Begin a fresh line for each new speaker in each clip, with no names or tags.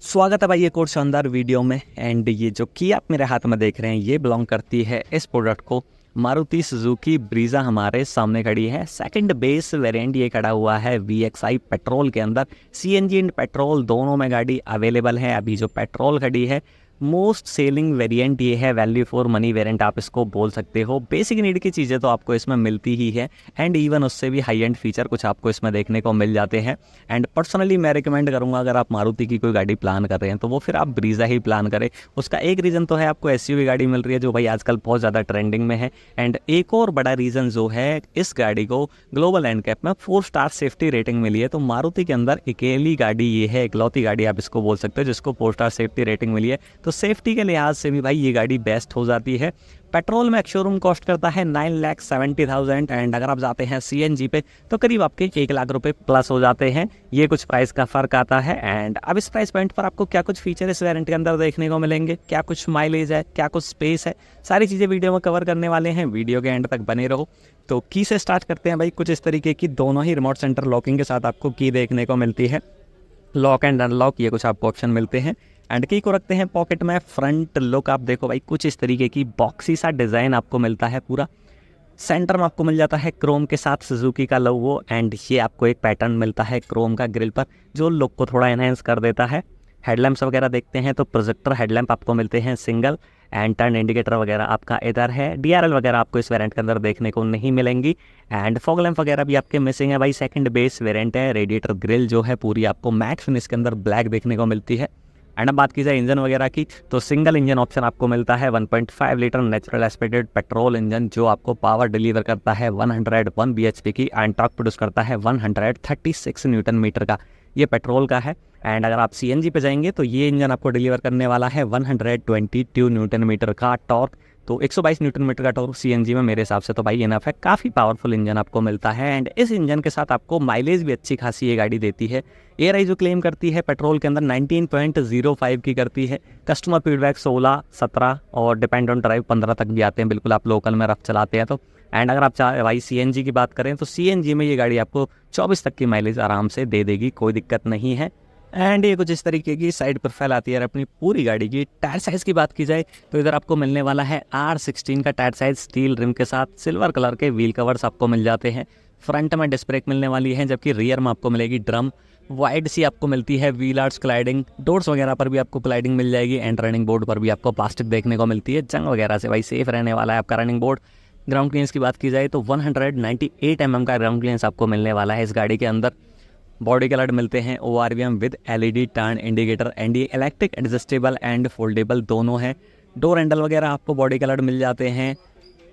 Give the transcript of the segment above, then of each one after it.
स्वागत है भाई एक और शानदार वीडियो में। एंड ये जो की आप मेरे हाथ में देख रहे हैं ये बिलोंग करती है इस प्रोडक्ट को। मारुति सुजुकी ब्रीजा हमारे सामने खड़ी है। सेकंड बेस वेरिएंट ये खड़ा हुआ है VXI पेट्रोल के अंदर। CNG एंड पेट्रोल दोनों में गाड़ी अवेलेबल है। अभी जो पेट्रोल खड़ी है मोस्ट सेलिंग वेरिएंट ये है, वैल्यू फॉर मनी वेरिएंट आप इसको बोल सकते हो। बेसिक नीड की चीज़ें तो आपको इसमें मिलती ही है एंड इवन उससे भी हाई एंड फीचर कुछ आपको इसमें देखने को मिल जाते हैं। एंड पर्सनली मैं रिकमेंड करूंगा अगर आप मारुति की कोई गाड़ी प्लान कर रहे हैं तो वो फिर आप ब्रीजा ही प्लान करें। उसका एक रीज़न तो है आपको SUV गाड़ी मिल रही है जो भाई आजकल बहुत ज़्यादा ट्रेंडिंग में है। एंड एक और बड़ा रीज़न जो है, इस गाड़ी को ग्लोबल एनकैप में 4 स्टार सेफ्टी रेटिंग मिली है। तो मारुति के अंदर अकेली गाड़ी ये है, इकलौती गाड़ी आप इसको बोल सकते हो जिसको 4 स्टार सेफ्टी रेटिंग मिली है। तो सेफ्टी के लिहाज से भी भाई ये गाड़ी बेस्ट हो जाती है। पेट्रोल में शोरूम कॉस्ट करता है 9,70,000 एंड अगर आप जाते हैं CNG पे तो करीब आपके 1 लाख रुपए प्लस हो जाते हैं। ये कुछ प्राइस का फर्क आता है। एंड अब इस प्राइस पॉइंट पर आपको क्या कुछ फीचर इस वेरिएंट के अंदर देखने को मिलेंगे, क्या कुछ माइलेज है, क्या कुछ स्पेस है, सारी चीज़ें वीडियो में कवर करने वाले हैं। वीडियो के एंड तक बने रहो। तो की से स्टार्ट करते हैं भाई। कुछ इस तरीके की दोनों ही रिमोट सेंटर लॉकिंग के साथ आपको की देखने को मिलती है। लॉक एंड अनलॉक ये कुछ आपको ऑप्शन मिलते हैं। एंड की को रखते हैं पॉकेट में। फ्रंट लुक आप देखो भाई, कुछ इस तरीके की बॉक्सी सा डिज़ाइन आपको मिलता है पूरा। सेंटर में आपको मिल जाता है क्रोम के साथ सुजुकी का लोगो। एंड ये आपको एक पैटर्न मिलता है क्रोम का ग्रिल पर जो लुक को थोड़ा एनहेंस कर देता है। हेडलैम्प्स वगैरह देखते हैं तो प्रोजेक्टर हेडलैम्प आपको मिलते हैं सिंगल। एंड टर्न इंडिकेटर वगैरह आपका इधर है। DRL वगैरह आपको इस वेरिएंट के अंदर देखने को नहीं मिलेंगी। एंड फॉग लैम्प वगैरह भी आपके मिसिंग है भाई। सेकंड बेस वेरिएंट है। रेडिएटर ग्रिल जो है पूरी आपको मैट फिनिश के अंदर ब्लैक देखने को मिलती है। एंड अब बात की जाए इंजन वगैरह की तो सिंगल इंजन ऑप्शन आपको मिलता है। 1.5 litre natural aspirated petrol engine जो आपको पावर डिलीवर करता है 101 bhp की एंड टॉर्क प्रोड्यूस करता है 136 न्यूटन मीटर का। ये पेट्रोल का है। एंड अगर आप CNG पे जाएंगे तो ये इंजन आपको डिलीवर करने वाला है 122 न्यूटन मीटर का टॉर्क। तो 122 न्यूटन मीटर का टॉर्क CNG में मेरे हिसाब से तो भाई इनफ है। काफ़ी पावरफुल इंजन आपको मिलता है। एंड इस इंजन के साथ आपको माइलेज भी अच्छी खासी ये गाड़ी देती है। ARI जो क्लेम करती है पेट्रोल के अंदर 19.05 की करती है। कस्टमर फीडबैक 16, 17 और डिपेंड ऑन ड्राइव 15 तक भी आते हैं, बिल्कुल आप लोकल में रफ चलाते हैं तो। एंड अगर आप चाहे भाई CNG की बात करें तो CNG में ये गाड़ी आपको 24 तक की माइलेज आराम से दे देगी, कोई दिक्कत नहीं है। एंड ये कुछ इस तरीके की साइड प्रोफाइल आती है। अपनी पूरी गाड़ी की टायर साइज़ की बात की जाए तो इधर आपको मिलने वाला है R16 का टायर साइज स्टील रिम के साथ। सिल्वर कलर के व्हील कवर्स आपको मिल जाते हैं। फ्रंट में डिस्क ब्रेक मिलने वाली है जबकि रियर में आपको मिलेगी ड्रम। वाइड सी आपको मिलती है व्हील आर्ट्स क्लाइडिंग। डोर्स वगैरह पर भी आपको क्लाइडिंग मिल जाएगी। एंड रनिंग बोर्ड पर भी आपको प्लास्टिक देखने को मिलती है। जंग वगैरह से भाई सेफ रहने वाला है आपका रनिंग बोर्ड। ग्राउंड क्लियरेंस की बात की जाए तो 198 mm का ग्राउंड क्लियरेंस आपको मिलने वाला है इस गाड़ी के अंदर। बॉडी कलर मिलते हैं ORVM with LED turn indicator. And ये इलेक्ट्रिक एडजस्टेबल एंड फोल्डेबल दोनों हैं। डोर हैंडल वगैरह आपको बॉडी कलर मिल जाते हैं।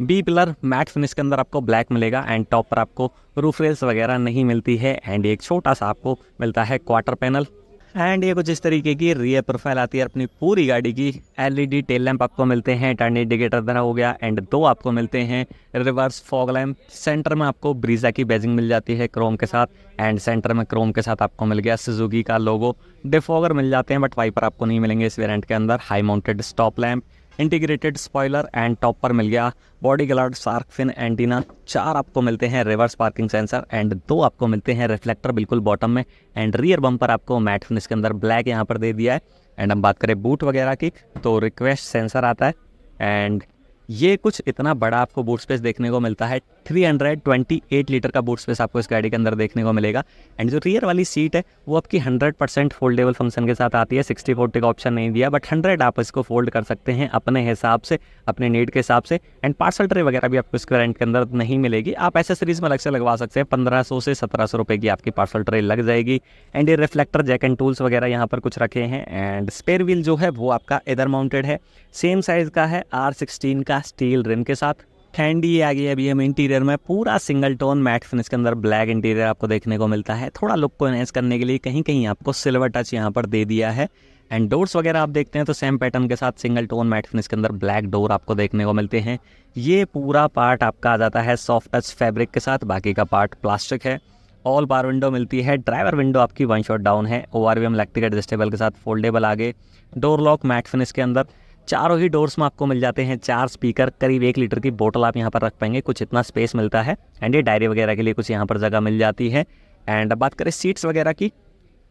B पिलर मैट फिनिश के अंदर आपको ब्लैक मिलेगा। एंड टॉप पर आपको रूफ रेल्स वगैरह नहीं मिलती है। एंड एक छोटा सा आपको मिलता है क्वार्टर पैनल। एंड ये कुछ इस तरीके की रियर प्रोफाइल आती है अपनी पूरी गाड़ी की। LED टेल लैंप आपको मिलते हैं। टर्न इंडिकेटर देना हो गया। एंड 2 आपको मिलते हैं रिवर्स फॉग लैंप। सेंटर में आपको ब्रीजा की बैजिंग मिल जाती है क्रोम के साथ। एंड सेंटर में क्रोम के साथ आपको मिल गया सुजुकी का लोगो। डिफॉगर मिल जाते हैं बट वाइपर आपको नहीं मिलेंगे इस वेरिएंट के अंदर। High mounted stop lamp, integrated spoiler and top पर मिल गया body coloured shark fin antenna. 4 आपको मिलते हैं रिवर्स पार्किंग सेंसर। एंड 2 आपको मिलते हैं रिफ्लेक्टर बिल्कुल बॉटम में। एंड रियर बम्पर आपको मैट फिनिश के अंदर ब्लैक यहाँ पर दे दिया है। एंड हम बात करें बूट वगैरह की तो रिक्वेस्ट सेंसर आता है। एंड ये कुछ इतना बड़ा आपको बूट स्पेस देखने को मिलता है। 328 लीटर का बूट स्पेस आपको इस गाड़ी के अंदर देखने को मिलेगा। एंड जो रियर वाली सीट है वो आपकी 100% फोल्डेबल फंक्शन के साथ आती है। 60-40 का ऑप्शन नहीं दिया बट 100 आप इसको फोल्ड कर सकते हैं अपने हिसाब से, अपने नीड के हिसाब से। एंड पार्सल ट्रे वगैरह भी आपको इस वेरिएंट के अंदर नहीं मिलेगी। आप एसेसरीज में अलग से लगवा सकते हैं। 1500 से 1700 रुपये की आपकी पार्सल ट्रे लग जाएगी। एंड ये रिफ्लेक्टर जैक एंड टूल्स वगैरह यहाँ पर कुछ रखे हैं। एंड स्पेयर व्हील जो है वो आपका इधर माउंटेड है, सेम साइज़ का है R16 का स्टील रिम के साथ। हैंडी ये आ गई है अभी हम इंटीरियर में पूरा सिंगल टोन मैट फिनिश के अंदर ब्लैक इंटीरियर आपको देखने को मिलता है। थोड़ा लुक को एनहेंस करने के लिए कहीं कहीं आपको सिल्वर टच यहाँ पर दे दिया है। एंड डोर्स वगैरह आप देखते हैं तो सेम पैटर्न के साथ सिंगल टोन मैट फिनिश के अंदर ब्लैक डोर आपको देखने को मिलते हैं। ये पूरा पार्ट आपका आ जाता है सॉफ्ट टच फैब्रिक के साथ, बाकी का पार्ट प्लास्टिक है। ऑल पावर विंडो मिलती है। ड्राइवर विंडो आपकी 1 शॉट डाउन है। ORVM इलेक्ट्रिक एडजस्टेबल के साथ फोल्डेबल आगे। डोर लॉक मैट फिनिश के अंदर। चारों ही डोर्स में आपको मिल जाते हैं 4 स्पीकर। करीब 1 लीटर की बोतल आप यहाँ पर रख पाएंगे, कुछ इतना स्पेस मिलता है। एंड ये डायरी वगैरह के लिए कुछ यहाँ पर जगह मिल जाती है। एंड अब बात करें सीट्स वगैरह की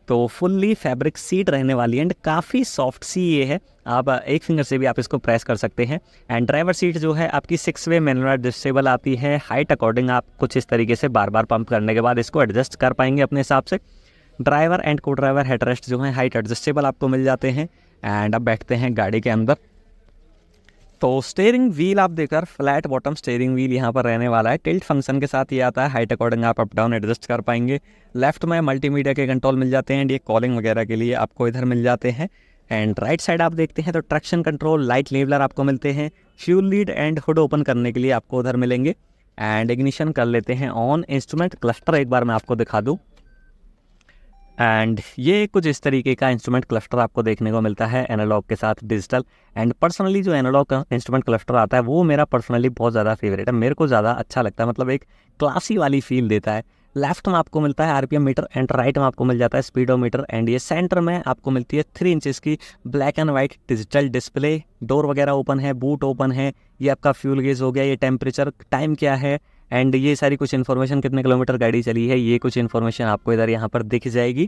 तो फुल्ली फैब्रिक सीट रहने वाली एंड काफ़ी सॉफ्ट सी ये है, आप एक फिंगर से भी आप इसको प्रेस कर सकते हैं। एंड ड्राइवर सीट जो है आपकी 6 वे मैनुअल एडजस्टेबल आती है। हाइट अकॉर्डिंग आप कुछ इस तरीके से बार बार पंप करने के बाद इसको एडजस्ट कर पाएंगे अपने हिसाब से। ड्राइवर एंड को ड्राइवर हेडरेस्ट जो है हाइट एडजस्टेबल आपको मिल जाते हैं। एंड अब बैठते हैं गाड़ी के अंदर। तो स्टीयरिंग व्हील आप देखकर फ्लैट बॉटम स्टीयरिंग व्हील यहाँ पर रहने वाला है। टिल्ट फंक्शन के साथ ये आता है, हाइट अकॉर्डिंग आप अप डाउन एडजस्ट कर पाएंगे। लेफ्ट में मल्टीमीडिया के कंट्रोल मिल जाते हैं एंड ये कॉलिंग वगैरह के लिए आपको इधर मिल जाते हैं। एंड राइट साइड आप देखते हैं तो ट्रैक्शन कंट्रोल, लाइट लेवलर आपको मिलते हैं। Fuel lead and hood open करने के लिए आपको उधर मिलेंगे। एंड इग्निशन कर लेते हैं ऑन। इंस्ट्रूमेंट क्लस्टर एक बार मैं आपको दिखा दूँ। एंड ये कुछ इस तरीके का इंस्ट्रूमेंट क्लस्टर आपको देखने को मिलता है, एनालॉग के साथ डिजिटल। एंड पर्सनली जो एनालॉग का इंस्ट्रूमेंट क्लस्टर आता है वो मेरा पर्सनली बहुत ज़्यादा फेवरेट है, मेरे को ज़्यादा अच्छा लगता है, मतलब एक क्लासी वाली फील देता है। लेफ्ट में आपको मिलता है आरपीएम मीटर एंड राइट में आपको मिल जाता है स्पीडोमीटर। एंड ये सेंटर में आपको मिलती है 3 इंचेस की black and white digital display. Door वगैरह ओपन है, बूट ओपन है, ये आपका फ्यूल गेज हो गया, ये टेम्परेचर टाइम क्या है एंड ये सारी कुछ इन्फॉर्मेशन, कितने किलोमीटर गाड़ी चली है, ये कुछ इन्फॉर्मेशन आपको इधर यहाँ पर दिख जाएगी।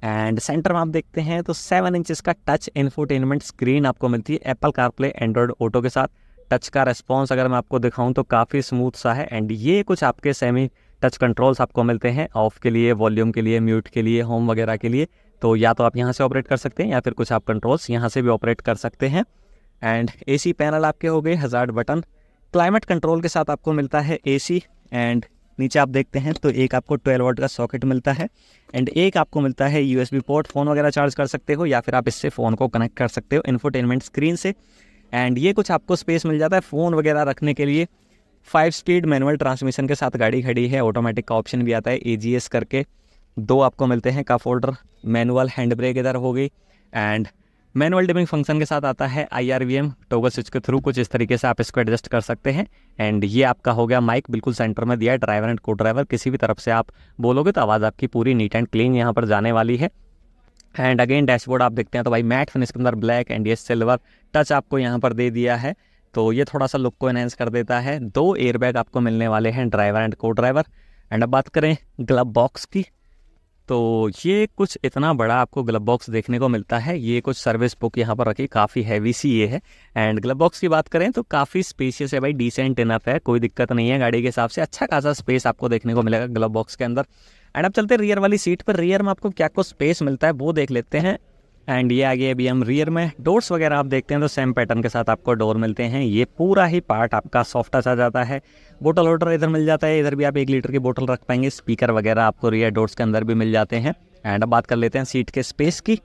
एंड सेंटर में आप देखते हैं तो 7 इंचेस का टच इंफोटेनमेंट स्क्रीन आपको मिलती है एप्पल कारप्ले एंड्रॉयड ऑटो के साथ। टच का रिस्पॉन्स अगर मैं आपको दिखाऊं तो काफ़ी स्मूथ सा है। एंड ये कुछ आपके सेमी टच कंट्रोल्स आपको मिलते हैं, ऑफ के लिए, वॉल्यूम के लिए, म्यूट के लिए, होम वगैरह के लिए। तो या तो आप यहाँ से ऑपरेट कर सकते हैं या फिर कुछ आप कंट्रोल्स यहाँ से भी ऑपरेट कर सकते हैं। एंड एसी पैनल आपके हो गए, हज़ार्ड बटन। क्लाइमेट कंट्रोल के साथ आपको मिलता है एसी। एंड नीचे आप देखते हैं तो एक आपको 12 वोल्ट का सॉकेट मिलता है एंड एक आपको मिलता है यूएसबी पोर्ट। फ़ोन वगैरह चार्ज कर सकते हो या फिर आप इससे फ़ोन को कनेक्ट कर सकते हो इंफोटेनमेंट स्क्रीन से। एंड ये कुछ आपको स्पेस मिल जाता है फ़ोन वगैरह रखने के लिए। 5 स्पीड मैनुअल ट्रांसमिशन के साथ गाड़ी खड़ी है। ऑटोमेटिक का ऑप्शन भी आता है एजीएस करके। 2 आपको मिलते हैं cup holder. Manual hand brake इधर हो गई। एंड मैनुअल डिमिंग फंक्शन के साथ आता है IRVM टॉगल स्विच के थ्रू, कुछ इस तरीके से आप इसको एडजस्ट कर सकते हैं। एंड ये आपका हो गया माइक, बिल्कुल सेंटर में दिया है। ड्राइवर एंड को ड्राइवर किसी भी तरफ से आप बोलोगे तो आवाज़ आपकी पूरी नीट एंड क्लीन यहाँ पर जाने वाली है। एंड अगेन डैशबोर्ड आप देखते हैं तो भाई मैट फिनिश के अंदर ब्लैक एंड ये सिल्वर टच आपको यहाँ पर दे दिया है, तो ये थोड़ा सा लुक को एनहेंस कर देता है। 2 एयरबैग आपको मिलने वाले हैं ड्राइवर एंड को ड्राइवर। एंड अब बात करें ग्लव बॉक्स की, तो ये कुछ इतना बड़ा आपको ग्लव बॉक्स देखने को मिलता है। ये कुछ सर्विस बुक यहाँ पर रखी, काफ़ी हैवी सी ये है। एंड ग्लव बॉक्स की बात करें तो काफ़ी स्पेशियस है भाई, डिसेंट इनफ है, कोई दिक्कत नहीं है गाड़ी के हिसाब से। अच्छा खासा स्पेस आपको देखने को मिलेगा ग्लव बॉक्स के अंदर। एंड अब चलते हैं रियर वाली सीट पर। रियर में आपको क्या कुछ स्पेस मिलता है वो देख लेते हैं। एंड ये आगे अभी हम रियर में डोर्स वगैरह आप देखते हैं तो सेम पैटर्न के साथ आपको डोर मिलते हैं। ये पूरा ही पार्ट आपका सॉफ्ट टच आ जाता है। बोतल होल्डर इधर मिल जाता है, इधर भी आप 1 लीटर की बोतल रख पाएंगे। स्पीकर वगैरह आपको रियर डोर्स के अंदर भी मिल जाते हैं। एंड अब बात कर लेते हैं सीट के स्पेस की।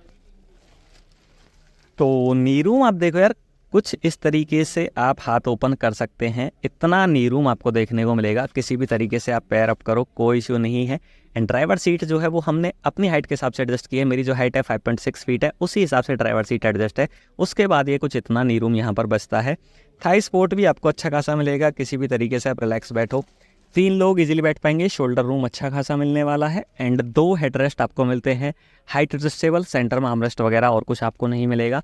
तो नी रूम आप देखो यार, कुछ इस तरीके से आप हाथ ओपन कर सकते हैं, इतना नी रूम आपको देखने को मिलेगा। किसी भी तरीके से आप पैर अप करो, कोई इशू नहीं है। एंड ड्राइवर सीट जो है वो हमने अपनी हाइट के हिसाब से एडजस्ट की है। मेरी जो हाइट है 5.6 फीट है, उसी हिसाब से ड्राइवर सीट एडजस्ट है। उसके बाद ये कुछ इतना नी रूम यहाँ पर बचता है। थाई सपोर्ट भी आपको अच्छा खासा मिलेगा, किसी भी तरीके से आप रिलैक्स बैठो। 3 लोग इजीली बैठ पाएंगे। शोल्डर रूम अच्छा खासा मिलने वाला है। एंड 2 हेडरेस्ट आपको मिलते हैं हाइट एडजस्टेबल, सेंटर में आर्मरेस्ट वगैरह और कुछ आपको नहीं मिलेगा।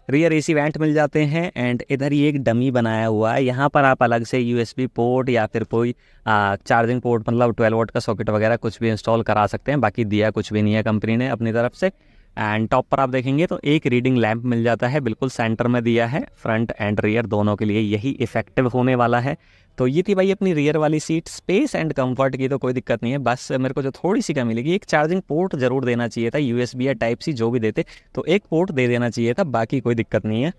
रियर एसी वेंट मिल जाते हैं। एंड इधर ये एक डमी बनाया हुआ है, यहाँ पर आप अलग से यूएसबी पोर्ट या फिर कोई चार्जिंग पोर्ट, मतलब 12 वोल्ट का सॉकेट वगैरह कुछ भी इंस्टॉल करा सकते हैं। बाकी दिया कुछ भी नहीं है कंपनी ने अपनी तरफ से। एंड टॉप पर आप देखेंगे तो एक रीडिंग लैंप मिल जाता है, बिल्कुल सेंटर में दिया है। फ्रंट एंड रियर दोनों के लिए यही इफेक्टिव होने वाला है। तो ये थी भाई अपनी रियर वाली सीट। स्पेस एंड कंफर्ट की तो कोई दिक्कत नहीं है, बस मेरे को जो थोड़ी सी कमी लगी, एक चार्जिंग पोर्ट जरूर देना चाहिए था। यूएसबी या टाइप सी जो भी देते तो एक पोर्ट दे देना चाहिए था, बाकी कोई दिक्कत नहीं है।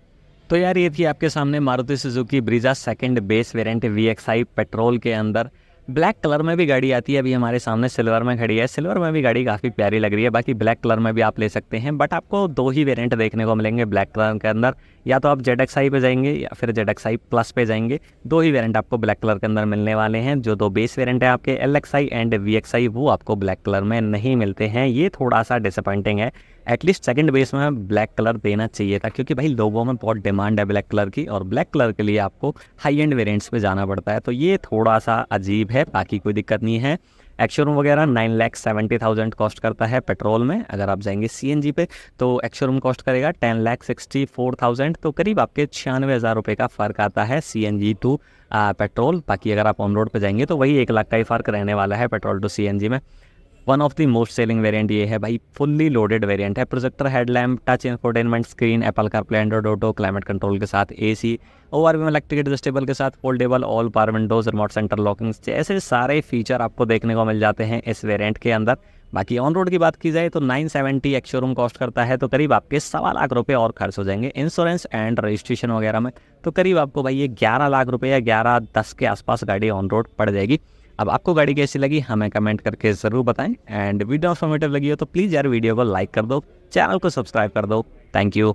तो यार ये थी आपके सामने Maruti Suzuki Brezza second base variant VXI petrol के अंदर। ब्लैक कलर में भी गाड़ी आती है, अभी हमारे सामने सिल्वर में खड़ी है। सिल्वर में भी गाड़ी काफ़ी प्यारी लग रही है, बाकी ब्लैक कलर में भी आप ले सकते हैं। बट आपको 2 ही वेरिएंट देखने को मिलेंगे ब्लैक कलर के अंदर, या तो आप ZXI पे जाएंगे या फिर ZXI प्लस पे जाएंगे। 2 ही वेरिएंट आपको ब्लैक कलर के अंदर मिलने वाले हैं। जो 2 बेस वेरिएंट है आपके LXI एंड VXI, वो आपको ब्लैक कलर में नहीं मिलते हैं। ये थोड़ा सा डिसअपॉइंटिंग है। एटलीस्ट सेकंड बेस में ब्लैक कलर देना चाहिए था, क्योंकि भाई लोगों में बहुत डिमांड है ब्लैक कलर की, और ब्लैक कलर के लिए आपको हाई एंड वेरिएंट्स पे जाना पड़ता है। तो ये थोड़ा सा अजीब है, बाकी कोई दिक्कत नहीं है। एक्शोरूम वगैरह 9,70,000 कॉस्ट करता है पेट्रोल में। अगर आप जाएंगे CNG पे तो एक्शोरूम कॉस्ट करेगा 10,64,000, तो करीब आपके 96,000 रुपये का फ़र्क आता है CNG टू पेट्रोल। बाकी अगर आप ऑन रोड पे जाएंगे तो वही 1 लाख का ही फ़र्क रहने वाला है पेट्रोल टू CNG में। One of the most selling variant ये है भाई, फुल्ली लोडेड वेरिएंट है। Projector, headlamp, touch infotainment screen, Apple CarPlay, Android auto, climate control के साथ एसी, ओआरवीएम इलेक्ट्रिक एडजस्टेबल के साथ, foldable, all power Windows, remote centre locking, जैसे सारे फीचर आपको देखने को मिल जाते हैं इस वेरिएंट के अंदर। बाकी ऑन रोड की बात की जाए तो 970 एक्स शोरूम कॉस्ट करता है, तो करीब आपके 1.25 लाख और खर्च हो जाएंगे इंश्योरेंस एंड रजिस्ट्रेशन वगैरह में। तो करीब आपको भाई ये 11 लाख रुपये या 11-10 के आसपास गाड़ी ऑन रोड पड़ जाएगी। अब आपको गाड़ी कैसी लगी हमें कमेंट करके ज़रूर बताएं, एंड वीडियो इन्फॉर्मेटिव लगी हो तो प्लीज़ यार वीडियो को लाइक कर दो, चैनल को सब्सक्राइब कर दो। Thank you.